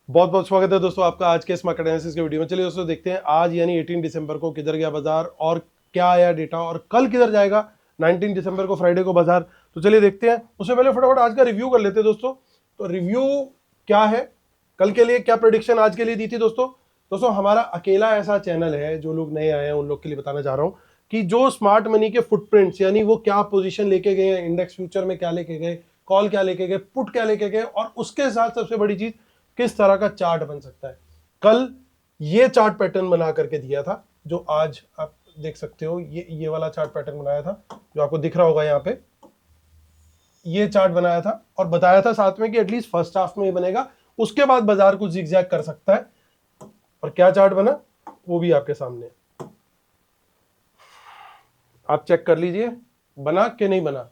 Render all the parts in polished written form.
बहुत बहुत स्वागत है दोस्तों आपका आज के स्मार्ट एनालिसिस के वीडियो में। चलिए दोस्तों देखते हैं आज यानी 18 दिसंबर को किधर गया बाजार और क्या आया डेटा, और कल किधर जाएगा 19 दिसंबर को फ्राइडे को बाजार। तो चलिए देखते हैं। उससे पहले फटाफट आज का रिव्यू कर लेते हैं दोस्तों। तो रिव्यू क्या है, कल के लिए क्या प्रेडिक्शन आज के लिए दी थी दोस्तों। दोस्तों हमारा अकेला ऐसा चैनल है, जो लोग नए आए हैं उन लोग के लिए बताना चाह रहा हूँ कि जो स्मार्ट मनी के फुटप्रिंट्स यानी वो क्या पोजीशन लेके गए हैं, इंडेक्स फ्यूचर में क्या लेके गए, कॉल क्या लेके गए, पुट क्या लेके गए, और उसके साथ सबसे बड़ी चीज किस तरह का चार्ट बन सकता है। कल ये चार्ट पैटर्न बना करके दिया था, जो आज आप देख सकते हो। ये वाला चार्ट पैटर्न बनाया था जो आपको दिख रहा होगा यहाँ पे। ये चार्ट बनाया था और बताया था साथ में कि एटलीस्ट फर्स्ट हाफ में ये बनेगा, उसके बाद बाजार कुछ जिगजैग कर सकता है। और क्या चार्ट बना वो भी आपके सामने, आप चेक कर लीजिए बना कि नहीं बना।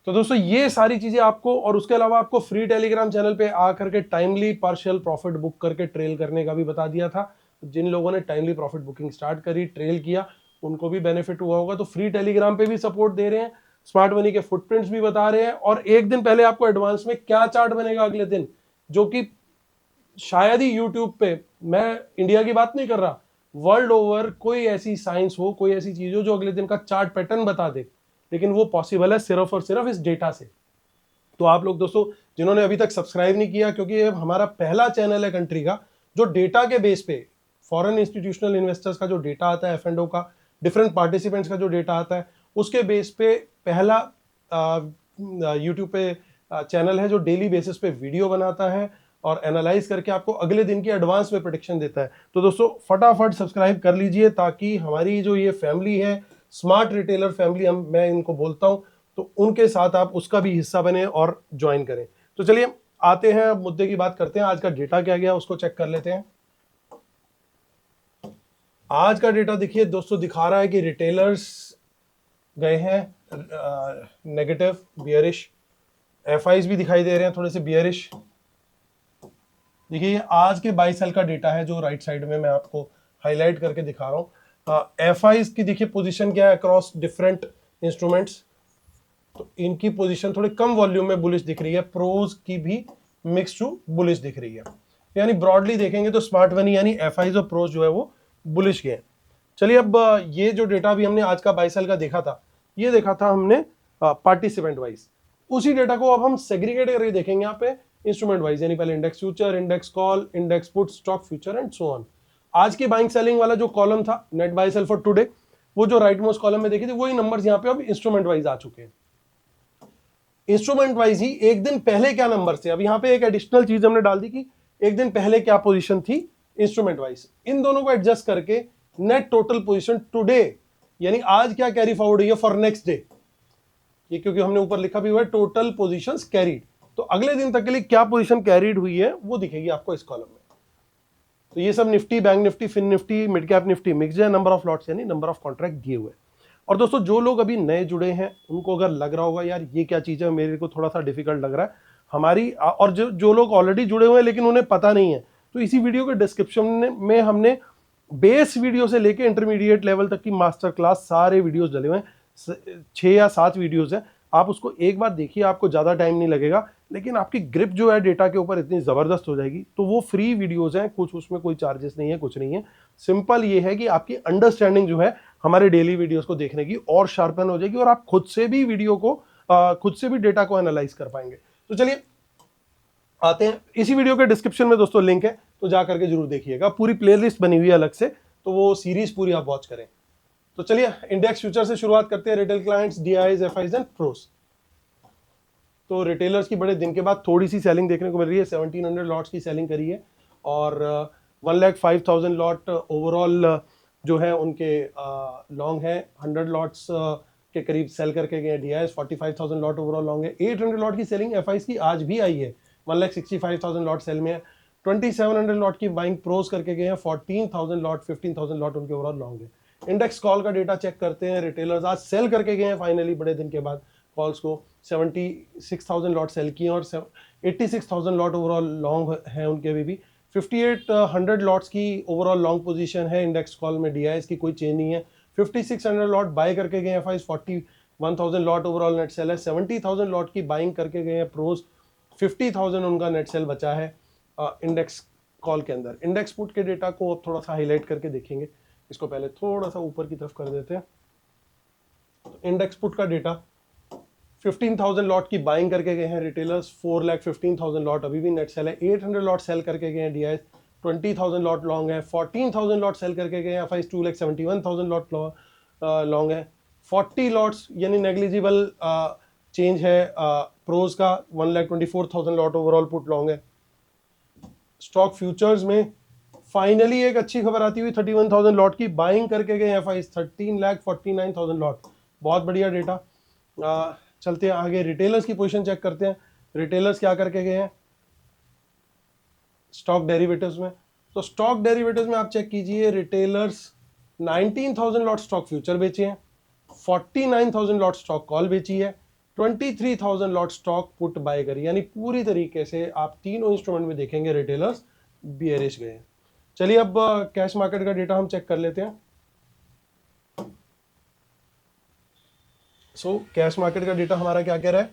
तो दोस्तों ये सारी चीजें आपको, और उसके अलावा आपको फ्री टेलीग्राम चैनल पे आकर के टाइमली पार्शियल प्रॉफिट बुक करके ट्रेल करने का भी बता दिया था। जिन लोगों ने टाइमली प्रॉफिट बुकिंग स्टार्ट करी, ट्रेल किया, उनको भी बेनिफिट हुआ होगा। तो फ्री टेलीग्राम पे भी सपोर्ट दे रहे हैं, स्मार्ट मनी के फुटप्रिंट्स भी बता रहे हैं, और एक दिन पहले आपको एडवांस में क्या चार्ट बनेगा अगले दिन, जो कि शायद ही यूट्यूब पे, मैं इंडिया की बात नहीं कर रहा, वर्ल्ड ओवर कोई ऐसी साइंस हो, कोई ऐसी चीज हो जो अगले दिन का चार्ट पैटर्न बता दे, लेकिन वो पॉसिबल है सिर्फ और सिर्फ इस डेटा से। तो आप लोग दोस्तों जिन्होंने अभी तक सब्सक्राइब नहीं किया, क्योंकि ये हमारा पहला चैनल है कंट्री का जो डेटा के बेस पे फॉरेन इंस्टीट्यूशनल इन्वेस्टर्स का जो डेटा आता है, एफ एंड ओ का, डिफरेंट पार्टिसिपेंट्स का जो डेटा आता है, उसके बेस पे पहला यूट्यूब पे चैनल है जो डेली बेसिस पे वीडियो बनाता है और एनालाइज करके आपको अगले दिन की एडवांस में प्रेडिक्शन देता है। तो दोस्तों फटाफट सब्सक्राइब कर लीजिए, ताकि हमारी जो ये फैमिली है, स्मार्ट रिटेलर फैमिली मैं इनको बोलता हूं, तो उनके साथ आप उसका भी हिस्सा बने और ज्वाइन करें। तो चलिए आते हैं, अब मुद्दे की बात करते हैं। आज का डेटा क्या गया उसको चेक कर लेते हैं। आज का डेटा देखिए दोस्तों, दिखा रहा है कि रिटेलर्स गए हैं नेगेटिव, बियरिश। एफआईज भी दिखाई दे रहे हैं थोड़े से बियरिश। देखिए ये आज के 22 साल का डेटा है जो राइट साइड में मैं आपको हाईलाइट करके दिखा रहा हूँ। एफआईज की देखिए पोजीशन क्या है अक्रॉस डिफरेंट इंस्ट्रूमेंट्स। तो इनकी पोजीशन थोड़ी कम वॉल्यूम में बुलिश दिख रही है, प्रोज की भी मिक्स टू बुलिश दिख रही है। यानी ब्रॉडली देखेंगे तो स्मार्ट मनी यानी एफआईज और प्रोज जो है वो बुलिश गए। चलिए अब ये जो डेटा भी हमने आज का 22 साल का देखा था, ये देखा था हमने पार्टिसिपेंट वाइज। उसी डेटा को अब हम सेग्रीगेट करके देखेंगे यहाँ पे इंस्ट्रूमेंट वाइज, यानी पहले index future, index call, index put, stock future and so on. आज की बाइंग सेलिंग वाला जो कॉलम था, net buy sell for today, वो जो राइट मोस्ट कॉलम में देखी थी, वही नंबर्स यहाँ पे अब इंस्ट्रूमेंट वाइज आ चुके हैं। इंस्ट्रूमेंट वाइज ही एक दिन पहले क्या नंबर थे, अब यहाँ पे एक एडिशनल चीज हमने डाल दी कि एक दिन पहले क्या पोजीशन थी इंस्ट्रूमेंट वाइज। इन दोनों को एडजस्ट करके नेट टोटल पोजीशन टुडे, यानी आज क्या कैरी फॉरवर्ड हुई है फॉर नेक्स्ट डे, ये क्योंकि हमने ऊपर लिखा भी हुआ है टोटल पोजीशंस कैरीड, तो अगले दिन तक के लिए क्या पोजीशन कैरीड हुई है वो दिखेगी आपको इस कॉलम में। तो ये सब Nifty, bank Nifty, fin Nifty, mid cap Nifty mix है, नंबर ऑफ लॉट्स यानी नंबर ऑफ कॉन्ट्रैक्ट दिए हुए। और दोस्तों जो लोग अभी नए जुड़े हैं उनको अगर लग रहा होगा यार ये क्या चीज है, मेरे को थोड़ा सा डिफिकल्ट लग रहा है हमारी, और जो लोग ऑलरेडी जुड़े हुए हैं लेकिन उन्हें पता नहीं है, तो इसी वीडियो के डिस्क्रिप्शन में हमने बेस वीडियो से लेके इंटरमीडिएट लेवल तक की मास्टर क्लास सारे वीडियोस डले हुए हैं, 6 या 7 वीडियोस हैं। आप उसको एक बार देखिए, आपको ज़्यादा टाइम नहीं लगेगा, लेकिन आपकी ग्रिप जो है डेटा के ऊपर इतनी ज़बरदस्त हो जाएगी। तो वो फ्री वीडियोस हैं, कुछ उसमें कोई चार्जेस नहीं है, कुछ नहीं है। सिंपल ये है कि आपकी अंडरस्टैंडिंग जो है हमारे डेली वीडियोस को देखने की और शार्पन हो जाएगी, और आप खुद से भी वीडियो को खुद से भी डेटा को एनालाइज कर पाएंगे। तो चलिए आते हैं, इसी वीडियो के डिस्क्रिप्शन में दोस्तों लिंक है, तो जा करके जरूर देखिएगा। पूरी प्लेलिस्ट बनी हुई है अलग से, तो वो सीरीज पूरी आप वॉच करें। तो चलिए इंडेक्स फ्यूचर से शुरुआत करते हैं। Retail clients, DIs, FIIs and pros. तो रिटेलर्स की बड़े दिन के बाद थोड़ी सी सेलिंग देखने को मिल रही है, 1700 लॉट्स की सेलिंग करी है, और 1,05,000 लॉट ओवरऑल जो है उनके लॉन्ग है। 100 लॉट्स के करीब सेल करके गए डीआईज, 45,000 लॉट ओवरऑल लॉन्ग है। 800 लॉट की सेलिंग एफआईज की आज भी आई है, 1,65,000 लॉट सेल में है। 2700 लॉट की बाइंग प्रोस करके गए हैं, 14,000 लॉट, 15,000 लॉट उनके ओवरऑल लॉन्ग है। इंडेक्स कॉल का डेटा चेक करते हैं। रिटेलर्स आज सेल करके गए हैं फाइनली बड़े दिन के बाद कॉल्स को, 76,000 लॉट सेल किए और 86,000 लॉट ओवरऑल लॉन्ग है उनके अभी भी। 5800 लॉट्स की ओवरऑल लॉन्ग पोजीशन है इंडेक्स कॉल में, डीआईएस की कोई चेंज नहीं है। 5600 लॉट बाय करके गए FIIs, 41,000 lot overall net cell है। 70,000 लॉट की बाइंग करके गए हैं प्रोस, 50,000 उनका नेट सेल बचा है। इंडेक्स कॉल के अंदर। इंडेक्स पुट के डेटा को अब थोड़ा सा हाईलाइट करके देखेंगे। इसको पहले थोड़ा सा ऊपर की तरफ कर देते हैं। इंडेक्स पुट का डेटा 15,000 लॉट की बाइंग करके गए हैं रिटेलर्स, 4,15,000 लॉट अभी भी नेट सेल है, 800 लॉट सेल करके गए हैं डीआईएस, 20,000 लॉट लॉन्ग है, 14,000 लॉट सेल करके गए हैं एफआईस, 2,71,000 लॉट लॉन्ग है, 40 लॉट्स यानी नेग्लिजिबल चेंज है प्रोज का, 1,24,000 लॉट ओवरऑल पुट लॉन्ग है। स्टॉक फ्यूचर्स में फाइनली एक अच्छी खबर आती हुई 31,000 लॉट की बाइंग करके गए एफआईस, 13,49,000 लॉट, बहुत बढ़िया डेटा। चलते हैं आगे, रिटेलर्स की पोजीशन चेक करते हैं। रिटेलर्स क्या करके गए हैं स्टॉक डेरिवेटिव्स में। तो स्टॉक डेरिवेटिव्स में आप चेक कीजिए, रिटेलर्स 19,000 लॉट स्टॉक फ्यूचर बेचे हैं, 49,000 लॉट स्टॉक कॉल बेची है, 23,000 लॉट स्टॉक पुट बाय करी, यानी पूरी तरीके से आप तीनों इंस्ट्रूमेंट में देखेंगे रिटेलर्स बियरिश गए हैं। चलिए अब कैश मार्केट का डेटा हम चेक कर लेते हैं। सो कैश मार्केट का डेटा हमारा क्या कह रहा है,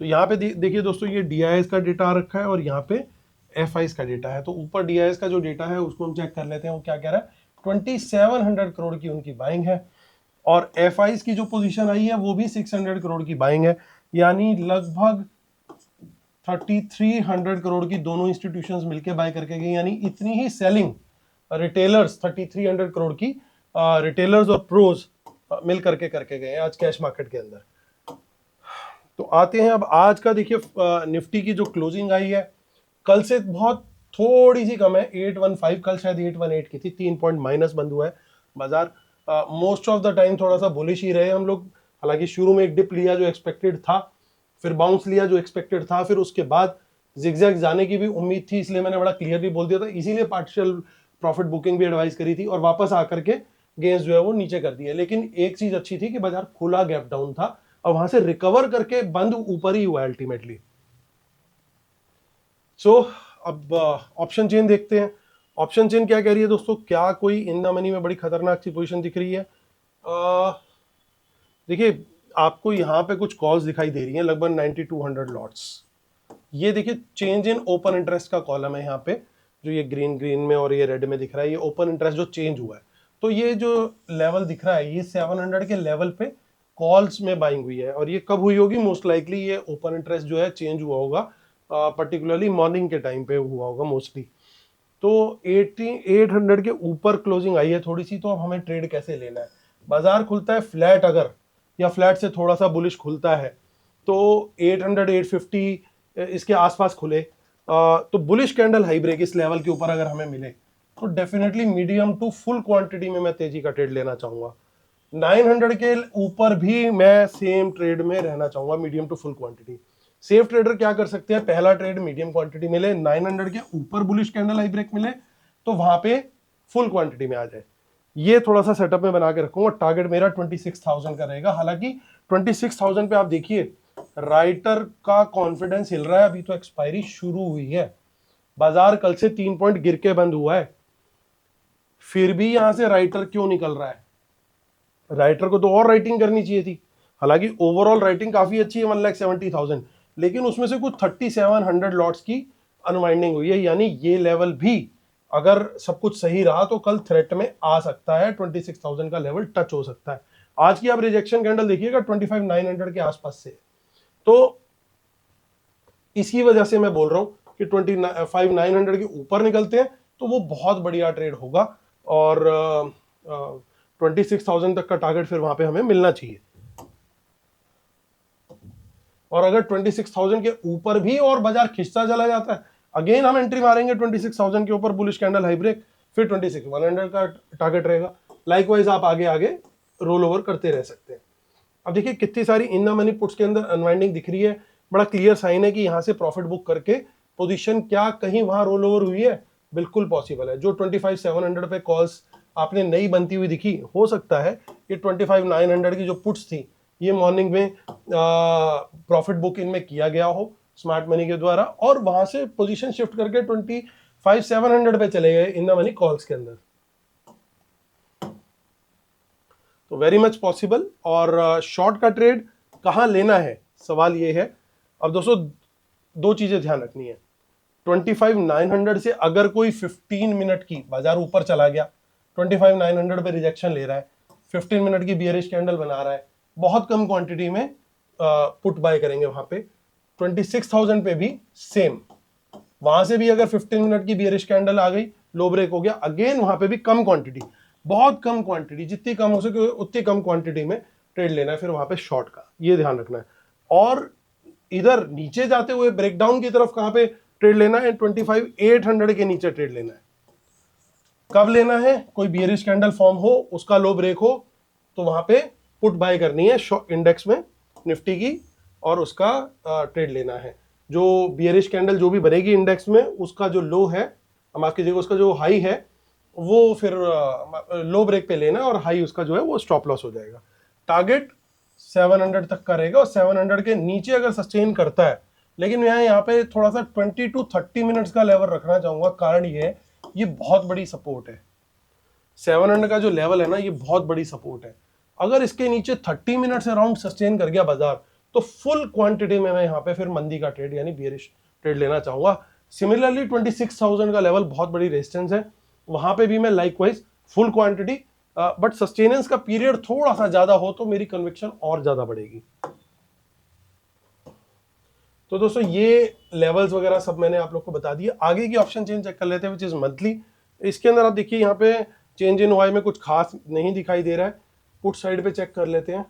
तो यहाँ पे देखिए दोस्तों, ये डीआईएस का डेटा आ रखा है और यहाँ पे एफआईस का डेटा है। तो ऊपर डीआईएस का जो डेटा है उसको हम चेक कर लेते हैं, वो क्या कह रहा है, 2700 करोड़ की उनकी बाइंग है, और एफआईस की जो पोजीशन आई है वो भी 600 करोड़ की बाइंग है, यानी लगभग 3300 करोड़ की दोनों इंस्टीट्यूशंस मिलकर बाय करके गई, यानी इतनी ही सेलिंग रिटेलर्स 3300 करोड़ की रिटेलर्स और प्रोज मिल करके गए हैं आज कैश मार्केट के अंदर। तो आते हैं अब आज का, देखिए निफ्टी की जो क्लोजिंग आई है कल से बहुत थोड़ी सी कम है, 815, कल शायद 818 की थी, 3 पॉइंट माइनस बंद हुआ है बाजार। मोस्ट ऑफ द टाइम थोड़ा सा बुलिश ही रहे हम लोग, हालांकि शुरू में एक डिप लिया जो एक्सपेक्टेड था, फिर बाउंस लिया जो एक्सपेक्टेड था, फिर उसके बाद जिगजैग जाने की भी उम्मीद थी, इसलिए मैंने बड़ा क्लियरली बोल दिया था, इसीलिए पार्शियल प्रॉफिट बुकिंग भी एडवाइस करी थी, और वापस आकर के गेंस जो है वो नीचे कर दिए। लेकिन एक चीज अच्छी थी कि बाजार खुला गैप डाउन था और वहां से रिकवर करके बंद ऊपर ही हुआ अल्टीमेटली। सो अब ऑप्शन चेन देखते हैं। ऑप्शन चेन क्या कह रही है दोस्तों, क्या कोई इन द मनी में बड़ी खतरनाक सी पोजीशन दिख रही है? देखिए आपको यहाँ पे कुछ कॉल्स दिखाई दे रही हैं, लगभग 9200 लॉट्स। ये देखिए चेंज इन ओपन इंटरेस्ट का कॉलम है यहाँ पे, जो ये ग्रीन ग्रीन में और ये रेड में दिख रहा है, ये ओपन इंटरेस्ट जो चेंज हुआ है। तो ये जो लेवल दिख रहा है, ये 700 के लेवल पे कॉल्स में बाइंग हुई है, और ये कब हुई होगी, मोस्ट लाइकली ये ओपन इंटरेस्ट जो है चेंज हुआ होगा, पर्टिकुलरली मॉर्निंग के टाइम पे हुआ होगा मोस्टली। तो 800 के ऊपर क्लोजिंग आई है थोड़ी सी, तो अब हमें ट्रेड कैसे लेना है? बाजार खुलता है फ्लैट अगर, या फ्लैट से थोड़ा सा बुलिश खुलता है, तो 800 850 इसके आसपास खुले, तो बुलिश कैंडल हाई ब्रेक इस लेवल के ऊपर अगर हमें मिले, तो definitely medium to full quantity में मैं तेजी का ट्रेड लेना चाहूंगा। 900 के ऊपर भी मैं सेम ट्रेड में रहना चाहूंगा, medium to full quantity. Safe trader क्या कर सकते हैं, पहला ट्रेड मीडियम क्वांटिटी मिले, 900 के ऊपर बुलिश कैंडल हाई ब्रेक मिले तो वहां पे फुल क्वांटिटी में आ जाए। ये थोड़ा सा सेटअप में बना के रखूंगा। टारगेट मेरा 26,000 का रहेगा। हालांकि 26,000 पे आप देखिए राइटर का कॉन्फिडेंस हिल रहा है, अभी तो एक्सपायरी शुरू हुई है, बाजार कल से 3 पॉइंट गिर के बंद हुआ है, फिर भी यहां से राइटर क्यों निकल रहा है? राइटर को तो और राइटिंग करनी चाहिए थी। हालांकि ओवरऑल राइटिंग काफी अच्छी है 1,70,000, लेकिन उसमें से कुछ 3700 लॉट्स की अनवाइंडिंग हुई है, यानी ये लेवल भी अगर सब कुछ सही रहा तो कल थ्रेट में आ सकता है, 26,000 का लेवल टच हो सकता है। आज की आप रिजेक्शन कैंडल देखिएगा 25,900 के आसपास से, तो इसी वजह से मैं बोल रहा हूं कि 25,900 के ऊपर निकलते हैं तो वो बहुत बढ़िया ट्रेड होगा, और 26,000 तक का टारगेट फिर वहां पे हमें मिलना चाहिए। और अगर 26,000 के ऊपर भी और बाजार खिंचता चला जाता है, अगेन हम एंट्री मारेंगे 26,000 के ऊपर बुलिश कैंडल हाई ब्रेक, फिर 26,100 का टारगेट रहेगा। लाइकवाइज आप आगे आगे रोल ओवर करते रह सकते हैं। अब देखिए कितनी सारी इन द मनी पुट्स के अंदर अनवाइंडिंग दिख रही है, बड़ा क्लियर साइन है कि यहाँ से प्रॉफिट बुक करके पोजीशन क्या कहीं वहां रोल ओवर हुई है, बिल्कुल पॉसिबल है। जो 25,700 पे कॉल्स आपने नई बनती हुई दिखी, हो सकता है कि 25,900 की जो पुट्स थी ये मॉर्निंग में प्रॉफिट बुक इनमें किया गया हो स्मार्ट मनी के द्वारा, और वहां से पोजीशन शिफ्ट करके 25,700 पे चले गए इन द मनी कॉल्स के अंदर। तो वेरी मच पॉसिबल। और शॉर्ट का ट्रेड कहां लेना है सवाल ये है। अब दोस्तों दो चीजें ध्यान रखनी है। 25,900 से अगर कोई 15 मिनट की बाजार ऊपर चला गया, 25,900 पे रिजेक्शन ले रहा है, 15 मिनट की बियरिश कैंडल बना रहा है, बहुत कम क्वांटिटी में पुट बाय करेंगे वहां पे। 26,000 पे भी सेम, वहां से भी अगर 15 मिनट की बियरिश कैंडल आ गई, लो ब्रेक हो गया, अगेन वहां पे भी कम क्वांटिटी, बहुत कम क्वांटिटी, जितनी कम हो सके उतनी कम क्वांटिटी में ट्रेड लेना है फिर वहां पे शॉर्ट का, ये ध्यान रखना है। और इधर नीचे जाते हुए ब्रेकडाउन की तरफ कहां पे ट्रेड लेना है? 25,800 के नीचे ट्रेड लेना है। कब लेना है? कोई बियरिश कैंडल फॉर्म हो, उसका लो ब्रेक हो, तो वहां पे पुट बाय करनी है इंडेक्स में निफ्टी की, और उसका ट्रेड लेना है। जो बियरिश कैंडल जो भी बनेगी इंडेक्स में, उसका जो लो है, माफ कीजिएगा, उसका जो हाई है, वो फिर लो ब्रेक पे लेना है, और हाई उसका जो है वो स्टॉप लॉस हो जाएगा। टारगेट 700 तक का रहेगा, और 700 के नीचे अगर सस्टेन करता है, लेकिन मैं यहाँ पे थोड़ा सा 20 to 30 मिनट्स का लेवल रखना चाहूंगा। कारण ये बहुत बड़ी सपोर्ट है। 700 का जो लेवल है ना, ये बहुत बड़ी सपोर्ट है। अगर इसके नीचे 30 मिनट्स अराउंड सस्टेन कर गया बाजार, तो फुल क्वांटिटी में मैं यहाँ पे फिर मंदी का ट्रेड यानी बियरिश ट्रेड लेना चाहूंगा। सिमिलरली 26,000 का लेवल बहुत बड़ी रेजिस्टेंस है, वहां पे भी मैं likewise full quantity, but sustenance का पीरियड थोड़ा सा ज्यादा हो तो मेरी कन्विक्शन और ज्यादा बढ़ेगी। तो दोस्तों ये लेवल्स वगैरह सब मैंने आप लोग को बता दिया। आगे की ऑप्शन चेंज चेक कर लेते हैं, विच इज मंथली। इसके अंदर आप देखिए यहाँ पे चेंज इन वाई में कुछ खास नहीं दिखाई दे रहा है। पुट साइड पे चेक कर लेते हैं,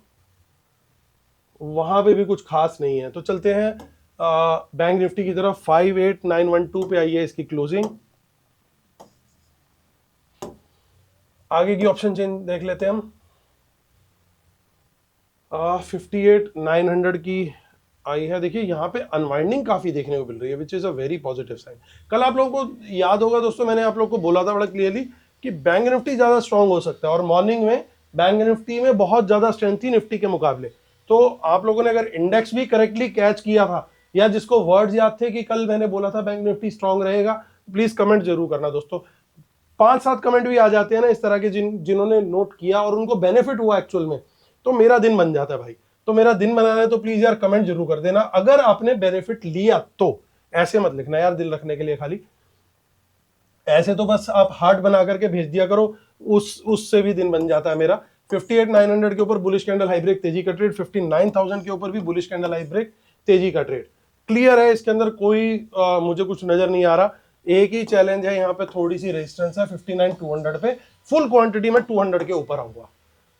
वहां पे भी कुछ खास नहीं है। तो चलते हैं बैंक निफ्टी की तरफ। 58,912 पे आई है इसकी क्लोजिंग। आगे की ऑप्शन चेंज देख लेते हैं हम। 58,900 की आई है। देखिए यहाँ पे अनवाइंडिंग काफी देखने को मिल रही है, which is a very positive sign. कल आप लोगों को याद होगा दोस्तों, मैंने आप लोगों को बोला था बड़ा क्लियरली कि बैंक निफ्टी ज्यादा स्ट्रांग हो सकता है, और मॉर्निंग में बैंक निफ्टी में बहुत ज्यादा स्ट्रेंथ थी निफ्टी के मुकाबले। तो आप लोगों ने अगर इंडेक्स भी करेक्टली कैच किया था, या जिसको वर्ड्स याद थे कि कल मैंने बोला था बैंक निफ्टी स्ट्रांग रहेगा, प्लीज कमेंट जरूर करना दोस्तों। 5-7 कमेंट भी आ जाते हैं ना इस तरह के, जिन्होंने नोट किया और उनको बेनिफिट हुआ एक्चुअल में, तो मेरा दिन बन जाता है भाई। तो मेरा दिन बनाना है तो प्लीज यार कमेंट जरूर कर देना अगर आपने बेनिफिट लिया तो। ऐसे मत लिखना यार दिल रखने के लिए खाली, ऐसे तो बस आप हार्ट बना करके भेज दिया करो, उससे भी दिन बन जाता है मेरा। 58,900 के ऊपर बुलिश कैंडल हाई ब्रेक तेजी का ट्रेड, 59,000 के ऊपर भी बुलिश कैंडल हाई ब्रेक तेजी का ट्रेड। क्लियर है, इसके अंदर कोई मुझे कुछ नजर नहीं आ रहा। एक ही चैलेंज है यहाँ पे, थोड़ी सी रेजिस्टेंस है 59,200 पे। फुल क्वांटिटी में 200 के ऊपर आऊंगा,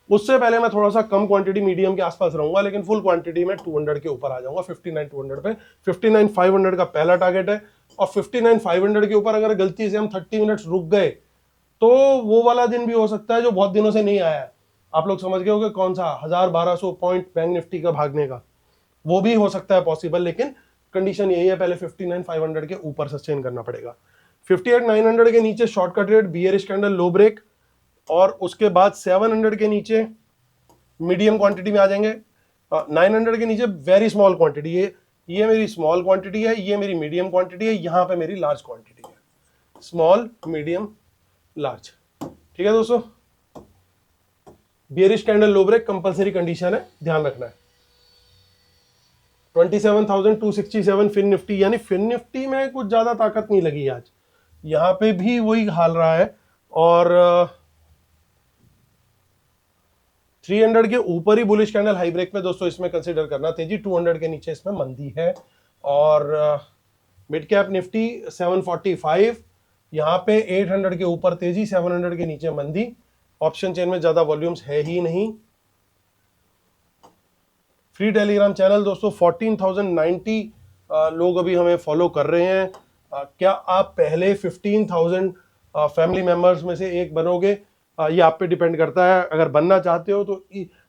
उससे पहले मैं थोड़ा सा कम क्वांटिटी मीडियम के आसपास रहूंगा, लेकिन फुल क्वांटिटी में 200 के ऊपर आ जाऊंगा 59,200 पे। 59,500 का पहला टारगेट है, और 59,500 के ऊपर अगर गलती से हम 30 मिनट्स रुक गए तो वो वाला दिन भी हो सकता है जो बहुत दिनों से नहीं आया है। आप लोग समझ गए होंगे कौन सा, 1,000-1,200 पॉइंट बैंक निफ्टी का भागने का, वो भी हो सकता है पॉसिबल, लेकिन कंडीशन यही है, पहले 59,500 के ऊपर सस्टेन करना पड़ेगा। 58,900 के नीचे शॉर्ट का ट्रेड, बियरिश कैंडल लो ब्रेक, और उसके बाद 700 के नीचे मीडियम क्वांटिटी में आ जाएंगे। 900 के नीचे वेरी स्मॉल क्वांटिटी है, ये मेरी स्मॉल क्वांटिटी है, ये मेरी मीडियम क्वांटिटी है, यहां पे मेरी लार्ज क्वांटिटी है, स्मॉल मीडियम लार्ज। ठीक है दोस्तों, बियरिश कैंडल लो ब्रेक कंपलसरी कंडीशन है, ध्यान रखना है। 27,267 फिन निफ्टी, यानी फिन निफ्टी में कुछ ज्यादा ताकत नहीं लगी आज, यहां पे भी वही हाल रहा है। और 300 के ऊपर ही बुलिश कैंडल हाई ब्रेक में दोस्तों इसमें कंसीडर करना तेजी, 200 के नीचे इसमें मंदी है। और मिड कैप निफ्टी 745, यहां पे 800 के ऊपर तेजी, 700 के नीचे मंदी। ऑप्शन चेन में ज्यादा वॉल्यूम्स है ही नहीं। फ्री टेलीग्राम चैनल दोस्तों 14,090 लोग अभी हमें फॉलो कर रहे हैं। क्या आप पहले 15,000 फैमिली मेंबर्स में से एक बनोगे? ये आप पे डिपेंड करता है। अगर बनना चाहते हो तो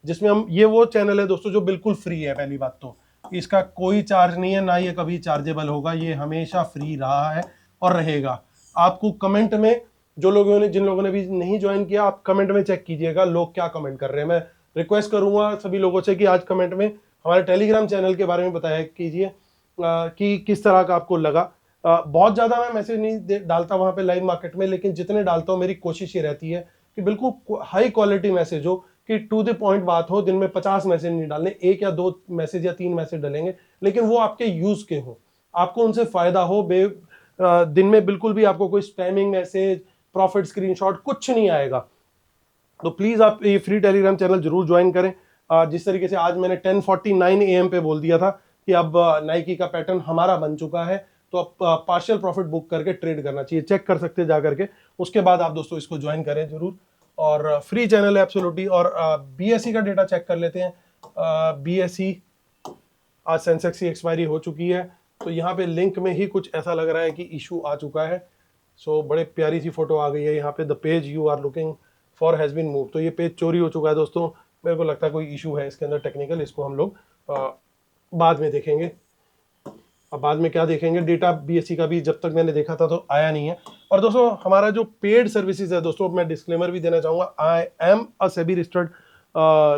जिसमें हम, ये वो चैनल है दोस्तों जो बिल्कुल फ्री है। पहली बात तो इसका कोई चार्ज नहीं है, ना ये कभी चार्जेबल होगा, ये हमेशा फ्री रहा है और रहेगा। आपको कमेंट में जिन लोगों ने भी नहीं ज्वाइन किया, आप कमेंट में चेक कीजिएगा लोग क्या कमेंट कर रहे हैं। मैं रिक्वेस्ट करूंगा सभी लोगों से कि आज कमेंट में हमारे टेलीग्राम चैनल के बारे में बताया कीजिए कि किस तरह का आपको लगा। बहुत ज्यादा मैं मैसेज नहीं डालता वहां पे लाइव मार्केट में, लेकिन जितने डालता हूं मेरी कोशिश ये रहती है कि बिल्कुल हाई क्वालिटी मैसेज हो, कि टू द पॉइंट बात हो, दिन में 50 मैसेज नहीं डालने, 1 या 2 मैसेज या 3 मैसेज डालेंगे, लेकिन वो आपके यूज के हो, आपको उनसे फायदा हो। दिन में बिल्कुल भी आपको कोई स्पैमिंग मैसेज, प्रॉफिट स्क्रीनशॉट कुछ नहीं आएगा। तो प्लीज आप ये फ्री टेलीग्राम चैनल जरूर ज्वाइन करें। जिस तरीके से आज मैंने 10:49 AM पे बोल दिया था कि अब नाइकी का पैटर्न हमारा बन चुका है, तो अब पार्शियल प्रॉफिट बुक करके ट्रेड करना चाहिए, चेक कर सकते हैं जा करके। उसके बाद आप दोस्तों इसको ज्वाइन करें जरूर, और फ्री चैनल है एब्सोल्युटली। और BSE का डेटा चेक कर लेते हैं। BSE आज सेंसेक्स की एक्सपायरी हो चुकी है, तो यहाँ पे लिंक में ही कुछ ऐसा लग रहा है कि इशू आ चुका है। सो बड़े प्यारी सी फोटो आ गई है यहाँ पे, the page you are looking for has been move. तो ये पेज चोरी हो चुका है दोस्तों, मेरे को लगता है कोई इशू है इसके अंदर टेक्निकल, इसको हम लोग बाद में देखेंगे। अब बाद में क्या देखेंगे, डेटा BSE का भी जब तक मैंने देखा था तो आया नहीं है। और दोस्तों हमारा जो पेड सर्विसेज है दोस्तों, मैं डिस्क्लेमर भी देना चाहूँगा, I am a SEBI registered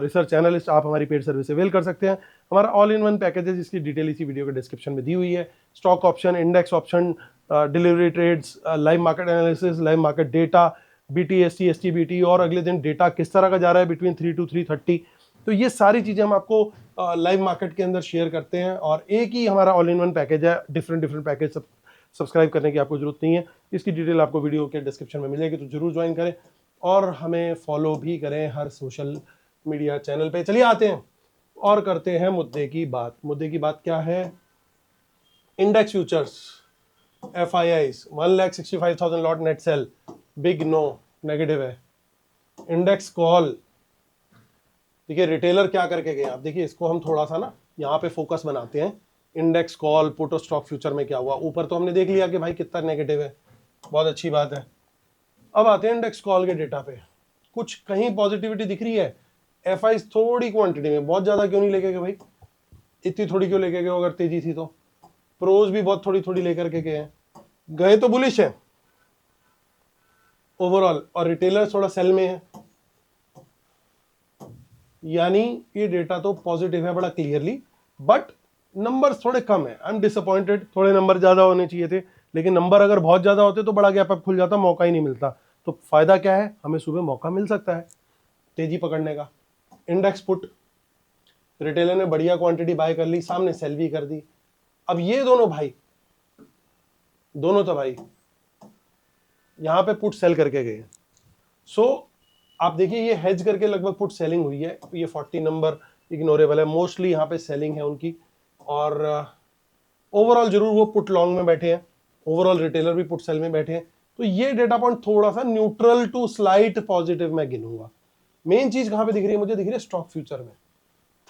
research analyst. आप हमारी पेड सर्विस अवेल कर सकते हैं। हमारा ऑल इन वन पैकेज है जिसकी डिटेल इसी वीडियो के डिस्क्रिप्शन में दी हुई है। Stock option, index option, delivery trades, live market analysis, live market data, BTST, STBT, और अगले दिन डेटा किस तरह का जा रहा है बिटवीन 3 to 3:30। तो ये सारी चीज़ें हम आपको लाइव मार्केट के अंदर शेयर करते हैं, और एक ही हमारा ऑल इन वन पैकेज है। डिफरेंट पैकेज सब्सक्राइब करने की आपको जरूरत नहीं है, इसकी डिटेल आपको वीडियो के डिस्क्रिप्शन में मिलेगी, तो जरूर ज्वाइन करें और हमें फॉलो भी करें हर सोशल मीडिया चैनल पे। चलिए आते हैं और करते हैं मुद्दे की बात। मुद्दे की बात क्या है, index futures FIIs 1,65,000 lot net sell, big no, negative है। इंडेक्स कॉल, देखिए रिटेलर क्या करके गए आप, देखिए इसको हम थोड़ा सा ना यहाँ पे फोकस बनाते हैं। इंडेक्स कॉल, पुट और स्टॉक फ्यूचर में क्या हुआ, ऊपर तो हमने देख लिया कि भाई कितना नेगेटिव है, बहुत अच्छी बात है। अब आते हैं इंडेक्स कॉल के डेटा पे, कुछ कहीं पॉजिटिविटी दिख रही है। FIs थोड़ी क्वांटिटी में, बहुत ज्यादा क्यों नहीं लेके गए भाई, इतनी थोड़ी क्यों लेके गए अगर तेजी थी तो। प्रोज भी बहुत थोड़ी थोड़ी लेकर के गए हैं, गए तो बुलिश है ओवरऑल, और रिटेलर थोड़ा सेल में है, यानी ये डेटा तो पॉजिटिव है बड़ा क्लियरली, बट नंबर्स थोड़े कम है। आई एम डिसअपॉइंटेड, थोड़े नंबर ज्यादा होने चाहिए थे, लेकिन नंबर अगर बहुत ज्यादा होते तो बड़ा गैप अप खुल जाता, मौका ही नहीं मिलता। तो फायदा क्या है, हमें सुबह मौका मिल सकता है तेजी पकड़ने का। इंडेक्स पुट, रिटेलर ने बढ़िया क्वांटिटी बाय कर ली, सामने सेल भी कर दी। अब ये दोनों भाई, दोनों तो भाई यहां पे पुट सेल करके गए। सो आप देखिए ये हेज करके लगभग पुट सेलिंग हुई है। ये 40 नंबर इग्नोरेबल है, मोस्टली यहाँ पे सेलिंग है उनकी, और ओवरऑल जरूर वो पुट लॉन्ग में बैठे हैं, ओवरऑल रिटेलर भी पुट सेल में बैठे हैं। तो ये डेटा पॉइंट थोड़ा सा न्यूट्रल टू स्लाइट पॉजिटिव मैं गिनूंगा। मेन चीज कहां पे दिख रही है मुझे, दिख रही है स्टॉक फ्यूचर में।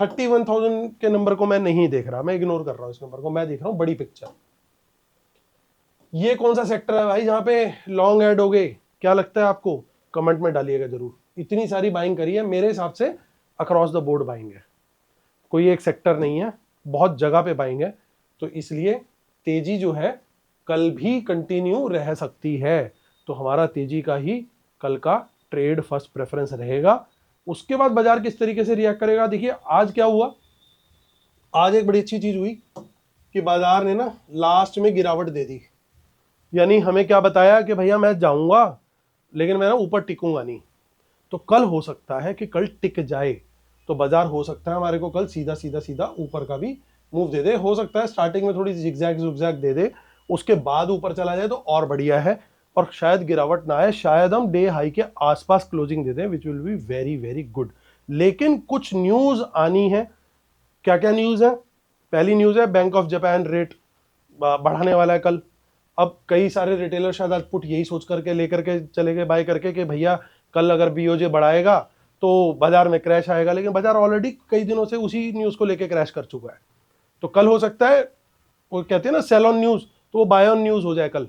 31,000 के नंबर को मैं नहीं देख रहा, मैं इग्नोर कर रहा हूं इस नंबर को, मैं देख रहा हूं बड़ी पिक्चर। ये कौन सा सेक्टर है भाई जहां पे लॉन्ग ऐड हो गए, क्या लगता है आपको, कमेंट में डालिएगा जरूर। इतनी सारी बाइंग करी है, मेरे हिसाब से अक्रॉस द बोर्ड बाइंग है, कोई एक सेक्टर नहीं है, बहुत जगह पे बाइंग है। तो इसलिए तेजी जो है कल भी कंटिन्यू रह सकती है, तो हमारा तेजी का ही कल का ट्रेड फर्स्ट प्रेफरेंस रहेगा। उसके बाद बाजार किस तरीके से रिएक्ट करेगा, देखिए आज क्या हुआ। आज एक बड़ी अच्छी चीज हुई कि बाजार ने ना लास्ट में गिरावट दे दी, यानी हमें क्या बताया कि भैया मैं जाऊंगा लेकिन मैं ना ऊपर टिकूंगा नहीं। तो कल हो सकता है कि कल टिक जाए, तो बाजार हो सकता है हमारे को कल सीधा सीधा सीधा ऊपर का भी मूव दे दे। हो सकता है स्टार्टिंग में थोड़ी जिगजैग जुगजैग दे दे, उसके बाद ऊपर चला जाए तो और बढ़िया है, और शायद गिरावट ना आए, शायद हम डे हाई के आसपास क्लोजिंग दे दें, which will be very very good. लेकिन कुछ न्यूज आनी है। क्या क्या न्यूज है, पहली न्यूज है बैंक ऑफ जापान रेट बढ़ाने वाला है कल। अब कई सारे रिटेलर शायद आज पुट यही सोच करके लेकर के चले गए बाय करके कि भैया कल अगर BOJ बढ़ाएगा तो बाजार में क्रैश आएगा, लेकिन बाजार ऑलरेडी कई दिनों से उसी न्यूज को लेकर क्रैश कर चुका है। तो कल हो सकता है, वो कहते हैं ना सेल ऑन न्यूज, तो वो बाय ऑन न्यूज हो जाए कल।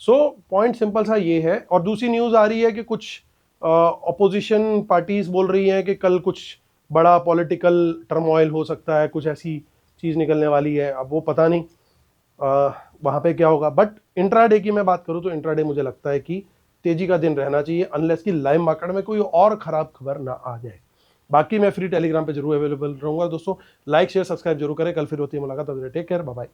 सो पॉइंट सिंपल सा ये है। और दूसरी न्यूज आ रही है कि कुछ अपोजिशन पार्टीज बोल रही हैं कि कल कुछ बड़ा पॉलिटिकल टर्मोइल हो सकता है, कुछ ऐसी चीज निकलने वाली है। अब वो पता नहीं वहां पे क्या होगा, बट इंट्राडे की मैं बात करूं तो इंट्राडे मुझे लगता है कि तेजी का दिन रहना चाहिए, अनलेस कि लाइव मार्केट में कोई और खराब खबर ना आ जाए। बाकी मैं फ्री टेलीग्राम पे जरूर अवेलेबल रहूंगा दोस्तों। लाइक शेयर सब्सक्राइब जरूर करें। कल फिर होती है मुलाकात, टेक केयर, बाय बाय।